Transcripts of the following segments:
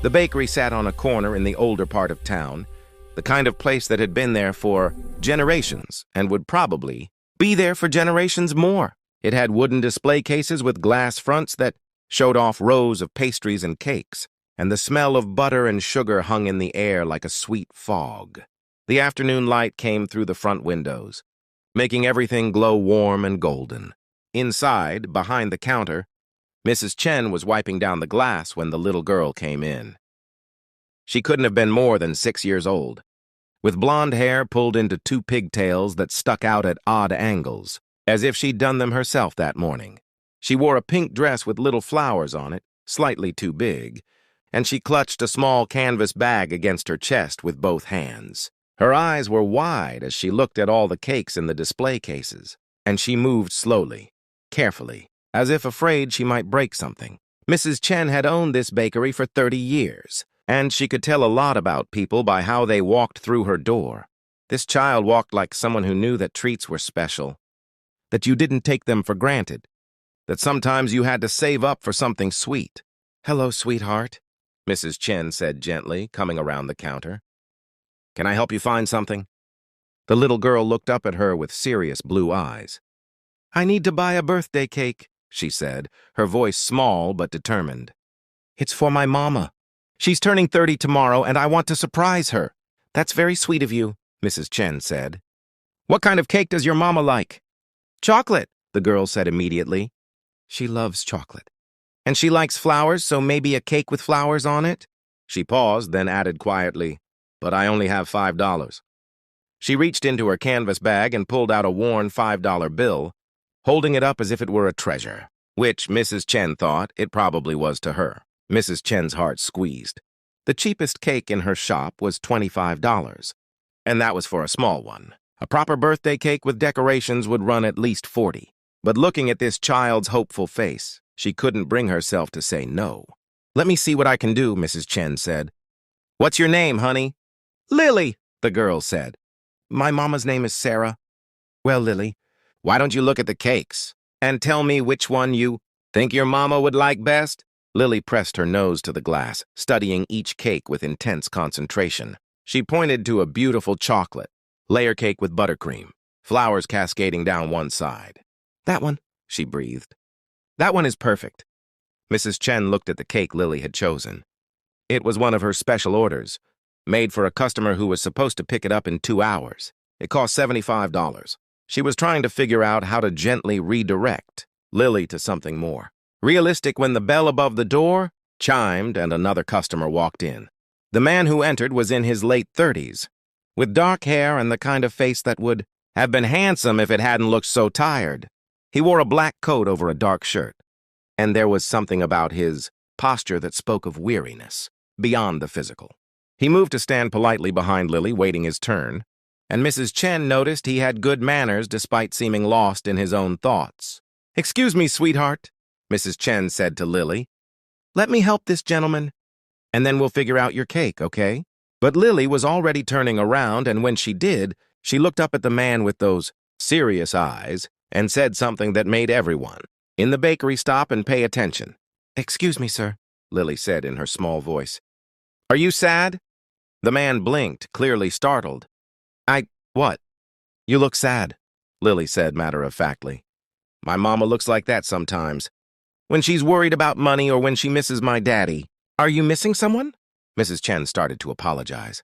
The bakery sat on a corner in the older part of town, the kind of place that had been there for generations and would probably be there for generations more. It had wooden display cases with glass fronts that showed off rows of pastries and cakes, and the smell of butter and sugar hung in the air like a sweet fog. The afternoon light came through the front windows, making everything glow warm and golden. Inside, behind the counter, Mrs. Chen was wiping down the glass when the little girl came in. She couldn't have been more than 6 years old, with blonde hair pulled into 2 pigtails that stuck out at odd angles, as if she'd done them herself that morning. She wore a pink dress with little flowers on it, slightly too big, and she clutched a small canvas bag against her chest with both hands. Her eyes were wide as she looked at all the cakes in the display cases, and she moved slowly, carefully, as if afraid she might break something. Mrs. Chen had owned this bakery for 30 years, and she could tell a lot about people by how they walked through her door. This child walked like someone who knew that treats were special, that you didn't take them for granted, that sometimes you had to save up for something sweet. "Hello, sweetheart," Mrs. Chen said gently, coming around the counter. "Can I help you find something?" The little girl looked up at her with serious blue eyes. "I need to buy a birthday cake," she said, her voice small but determined. "It's for my mama. She's turning 30 tomorrow, and I want to surprise her." "That's very sweet of you," Mrs. Chen said. "What kind of cake does your mama like?" "Chocolate," the girl said immediately. "She loves chocolate. And she likes flowers, so maybe a cake with flowers on it?" She paused, then added quietly, "But I only have $5. She reached into her canvas bag and pulled out a worn $5 bill, holding it up as if it were a treasure, which Mrs. Chen thought it probably was to her. Mrs. Chen's heart squeezed. The cheapest cake in her shop was $25, and that was for a small one. A proper birthday cake with decorations would run at least $40. But looking at this child's hopeful face, she couldn't bring herself to say no. "Let me see what I can do," Mrs. Chen said. "What's your name, honey?" "Lily," the girl said. "My mama's name is Sarah." "Well, Lily, why don't you look at the cakes and tell me which one you think your mama would like best?" Lily pressed her nose to the glass, studying each cake with intense concentration. She pointed to a beautiful chocolate, layer cake with buttercream, flowers cascading down one side. "That one," she breathed. "That one is perfect." Mrs. Chen looked at the cake Lily had chosen. It was one of her special orders, made for a customer who was supposed to pick it up in 2 hours. It cost $75. She was trying to figure out how to gently redirect Lily to something more realistic when the bell above the door chimed and another customer walked in. The man who entered was in his late 30s, with dark hair and the kind of face that would have been handsome if it hadn't looked so tired. He wore a black coat over a dark shirt, and there was something about his posture that spoke of weariness, beyond the physical. He moved to stand politely behind Lily, waiting his turn, and Mrs. Chen noticed he had good manners despite seeming lost in his own thoughts. "Excuse me, sweetheart," Mrs. Chen said to Lily. "Let me help this gentleman, and then we'll figure out your cake, okay?" But Lily was already turning around, and when she did, she looked up at the man with those serious eyes and said something that made everyone in the bakery stop and pay attention. "Excuse me, sir," Lily said in her small voice. "Are you sad?" The man blinked, clearly startled. What? You look sad," Lily said matter-of-factly. "My mama looks like that sometimes, when she's worried about money or when she misses my daddy." "Are you missing someone?" Mrs. Chen started to apologize.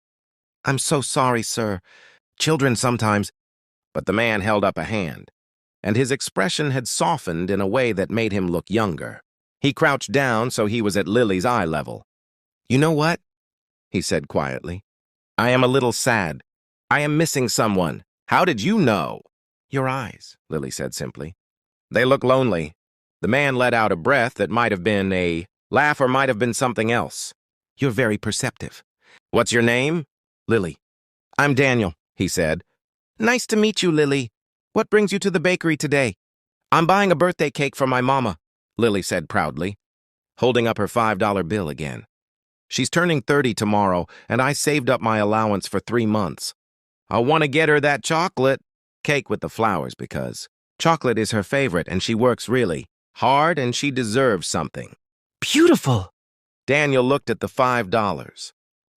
"I'm so sorry, sir. Children sometimes—" But the man held up a hand, and his expression had softened in a way that made him look younger. He crouched down so he was at Lily's eye level. "You know what?" he said quietly. "I am a little sad. I am missing someone. How did you know?" "Your eyes," Lily said simply. "They look lonely." The man let out a breath that might have been a laugh or might have been something else. "You're very perceptive." "What's your name?" "Lily." "I'm Daniel," he said. "Nice to meet you, Lily. What brings you to the bakery today?" "I'm buying a birthday cake for my mama," Lily said proudly, holding up her $5 bill again. "She's turning 30 tomorrow, and I saved up my allowance for 3 months. I want to get her that chocolate cake with the flowers because chocolate is her favorite and she works really hard and she deserves something." "Beautiful!" Daniel looked at the $5,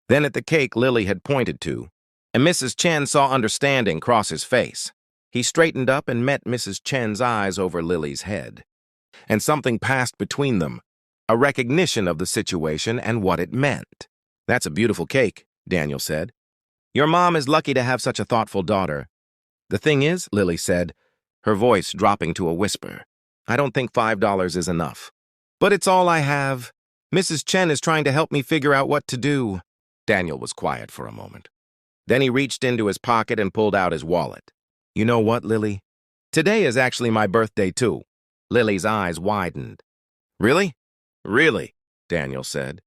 then at the cake Lily had pointed to, and Mrs. Chen saw understanding cross his face. He straightened up and met Mrs. Chen's eyes over Lily's head. And something passed between them, a recognition of the situation and what it meant. "That's a beautiful cake," Daniel said. "Your mom is lucky to have such a thoughtful daughter." "The thing is," Lily said, her voice dropping to a whisper, "I don't think $5 is enough. But it's all I have. Mrs. Chen is trying to help me figure out what to do." Daniel was quiet for a moment. Then he reached into his pocket and pulled out his wallet. "You know what, Lily? Today is actually my birthday, too." Lily's eyes widened. "Really?" "Really," Daniel said.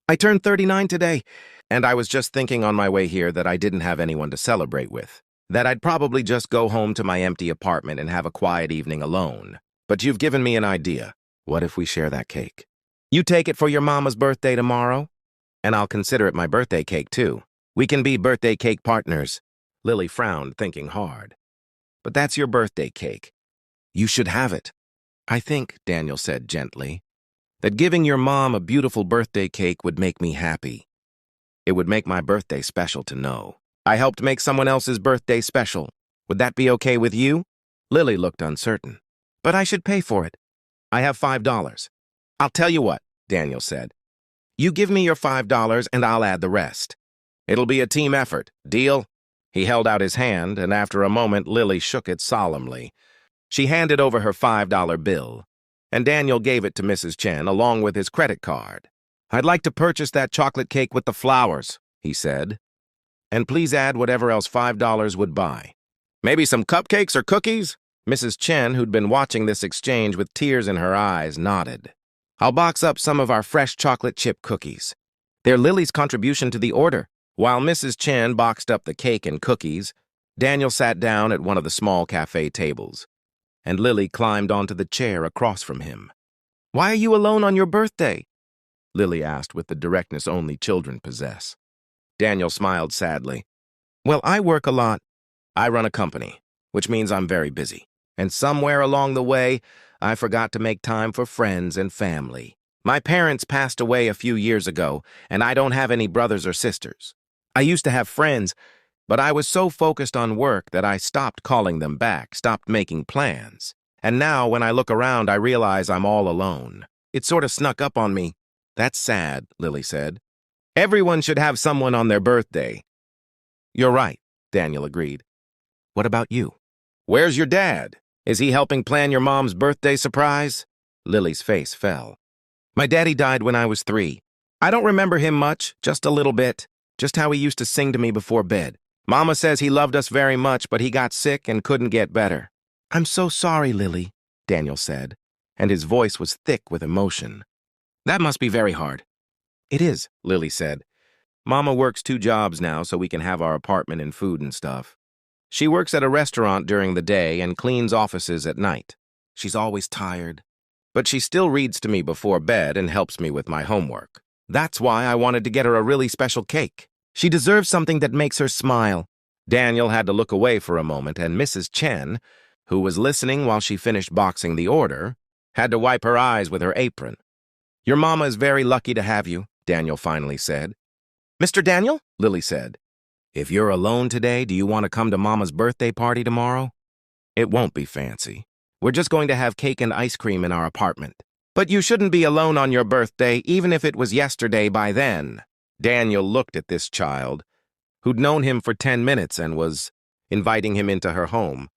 "I turned 39 today, and I was just thinking on my way here that I didn't have anyone to celebrate with, that I'd probably just go home to my empty apartment and have a quiet evening alone. But you've given me an idea. What if we share that cake? You take it for your mama's birthday tomorrow, and I'll consider it my birthday cake, too. We can be birthday cake partners." Lily frowned, thinking hard. "But that's your birthday cake. You should have it." "I think," Daniel said gently, "that giving your mom a beautiful birthday cake would make me happy. It would make my birthday special to know I helped make someone else's birthday special. Would that be okay with you?" Lily looked uncertain. "But I should pay for it. I have $5. "I'll tell you what," Daniel said. "You give me your $5 and I'll add the rest. It'll be a team effort. Deal?" He held out his hand, and after a moment, Lily shook it solemnly. She handed over her $5 bill, and Daniel gave it to Mrs. Chen along with his credit card. "I'd like to purchase that chocolate cake with the flowers," he said. "And please add whatever else $5 would buy. Maybe some cupcakes or cookies?" Mrs. Chen, who'd been watching this exchange with tears in her eyes, nodded. "I'll box up some of our fresh chocolate chip cookies. They're Lily's contribution to the order." While Mrs. Chen boxed up the cake and cookies, Daniel sat down at one of the small cafe tables, and Lily climbed onto the chair across from him. "Why are you alone on your birthday?" Lily asked with the directness only children possess. Daniel smiled sadly. "Well, I work a lot. I run a company, which means I'm very busy. And somewhere along the way, I forgot to make time for friends and family. My parents passed away a few years ago, and I don't have any brothers or sisters. I used to have friends, but I was so focused on work that I stopped calling them back, stopped making plans. And now, when I look around, I realize I'm all alone. It sort of snuck up on me." "That's sad," Lily said. "Everyone should have someone on their birthday." "You're right," Daniel agreed. "What about you? Where's your dad? Is he helping plan your mom's birthday surprise?" Lily's face fell. "My daddy died when I was 3. I don't remember him much, just a little bit. Just how he used to sing to me before bed. Mama says he loved us very much, but he got sick and couldn't get better." "I'm so sorry, Lily," Daniel said, and his voice was thick with emotion. "That must be very hard." "It is," Lily said. "Mama works 2 jobs now so we can have our apartment and food and stuff. She works at a restaurant during the day and cleans offices at night. She's always tired. But she still reads to me before bed and helps me with my homework. That's why I wanted to get her a really special cake. She deserves something that makes her smile." Daniel had to look away for a moment, and Mrs. Chen, who was listening while she finished boxing the order, had to wipe her eyes with her apron. "Your mama is very lucky to have you," Daniel finally said. "Mr. Daniel?" Lily said. "If you're alone today, do you want to come to Mama's birthday party tomorrow? It won't be fancy. We're just going to have cake and ice cream in our apartment. But you shouldn't be alone on your birthday, even if it was yesterday by then." Daniel looked at this child, who'd known him for 10 minutes and was inviting him into her home,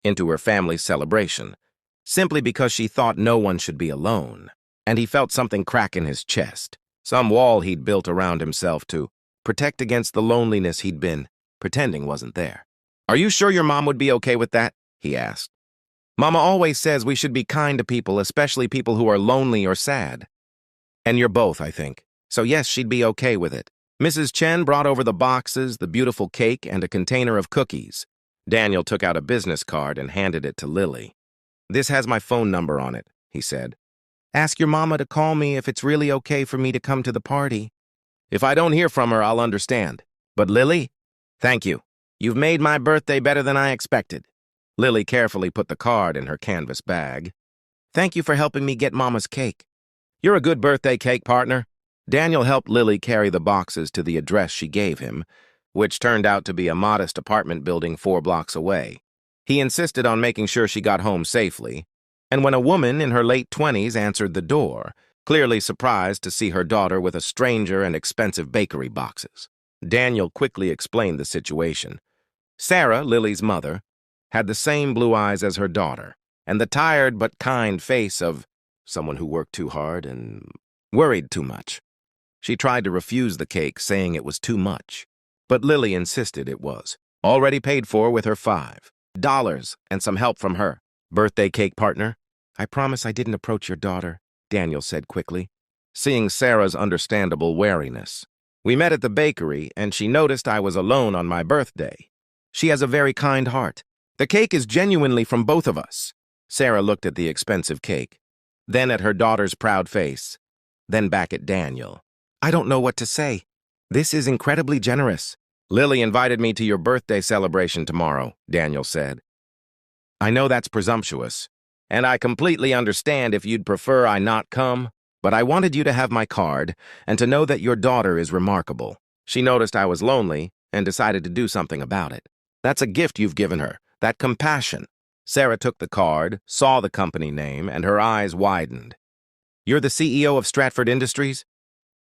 into her family's celebration, simply because she thought no one should be alone. And he felt something crack in his chest, some wall he'd built around himself to protect against the loneliness he'd been pretending wasn't there. "Are you sure your mom would be okay with that?" he asked. "Mama always says we should be kind to people, especially people who are lonely or sad. And you're both, I think. So yes, she'd be okay with it." Mrs. Chen brought over the boxes, the beautiful cake, and a container of cookies. Daniel took out a business card and handed it to Lily. "This has my phone number on it," he said. "Ask your mama to call me if it's really okay for me to come to the party. If I don't hear from her, I'll understand. But Lily, thank you. You've made my birthday better than I expected." Lily carefully put the card in her canvas bag. "Thank you for helping me get Mama's cake. You're a good birthday cake partner. Daniel helped Lily carry the boxes to the address she gave him, which turned out to be a modest apartment building 4 blocks away. He insisted on making sure she got home safely, and when a woman in her late 20s answered the door, clearly surprised to see her daughter with a stranger and expensive bakery boxes, Daniel quickly explained the situation. Sarah, Lily's mother, had the same blue eyes as her daughter, and the tired but kind face of someone who worked too hard and worried too much. She tried to refuse the cake, saying it was too much, but Lily insisted it was, already paid for with her $5 and some help from her birthday cake partner. "I promise I didn't approach your daughter," Daniel said quickly, seeing Sarah's understandable wariness. "We met at the bakery, and she noticed I was alone on my birthday. She has a very kind heart. The cake is genuinely from both of us." Sarah looked at the expensive cake, then at her daughter's proud face, then back at Daniel. "I don't know what to say. This is incredibly generous." "Lily invited me to your birthday celebration tomorrow," Daniel said. "I know that's presumptuous, and I completely understand if you'd prefer I not come, but I wanted you to have my card and to know that your daughter is remarkable. She noticed I was lonely and decided to do something about it. That's a gift you've given her, that compassion." Sarah took the card, saw the company name, and her eyes widened. "You're the CEO of Stratford Industries?"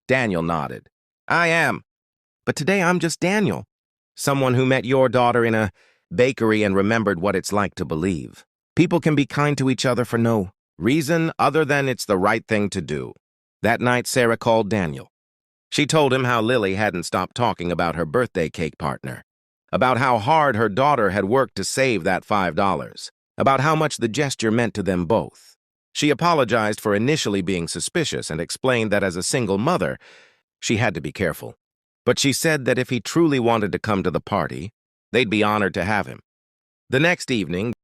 Daniel nodded. "I am. But today I'm just Daniel, someone who met your daughter in a bakery and remembered what it's like to believe. People can be kind to each other for no reason other than it's the right thing to do." That night, Sarah called Daniel. She told him how Lily hadn't stopped talking about her birthday cake partner, about how hard her daughter had worked to save that $5, about how much the gesture meant to them both. She apologized for initially being suspicious and explained that as a single mother, she had to be careful. But she said that if he truly wanted to come to the party, they'd be honored to have him. The next evening,